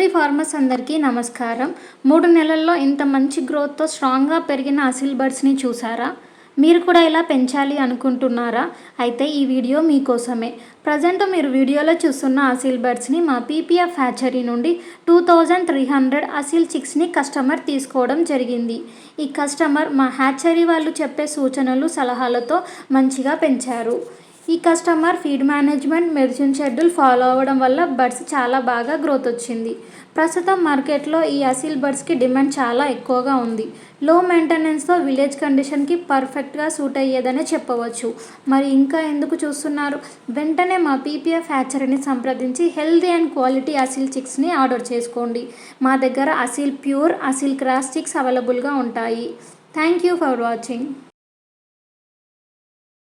Poultry farmers అందరికీ నమస్కారం. 3 నెలల్లో ఇంత మంచి గ్రోత్తో స్ట్రాంగ్గా పెరిగిన అసీల్ బర్డ్స్ని చూసారా? మీరు కూడా ఇలా పెంచాలి అనుకుంటున్నారా? అయితే ఈ వీడియో మీకోసమే. ప్రజెంట్ మీరు వీడియోలో చూస్తున్న అసీల్ బర్డ్స్ని మా పీపీఎఫ్ హ్యాచరీ నుండి 2300 అసీల్ చిక్స్ని కస్టమర్ తీసుకోవడం జరిగింది. ఈ కస్టమర్ మా హ్యాచరీ వాళ్ళు చెప్పే సూచనలు సలహాలతో మంచిగా పెంచారు. ఈ customer feed management, medicine schedule follow అవ్వడం వల్ల బర్డ్స్ చాలా బాగా గ్రోత్ వచ్చింది. ప్రస్తుతం మార్కెట్లో ఈ అసీల్ బర్డ్స్కి డిమాండ్ చాలా ఎక్కువగా ఉంది. లో మెయింటెనెన్స్తో విలేజ్ కండిషన్కి పర్ఫెక్ట్గా సూట్ అయ్యేదనే చెప్పవచ్చు. మరి ఇంకా ఎందుకు చూస్తున్నారు? వెంటనే మా పీపీఎఫ్ హ్యాచరీని సంప్రదించి హెల్దీ అండ్ క్వాలిటీ అసీల్ చిక్స్ని ఆర్డర్ చేసుకోండి. మా దగ్గర Aseel pure, Aseel cross chicks అవైలబుల్గా ఉంటాయి. Thank you for watching.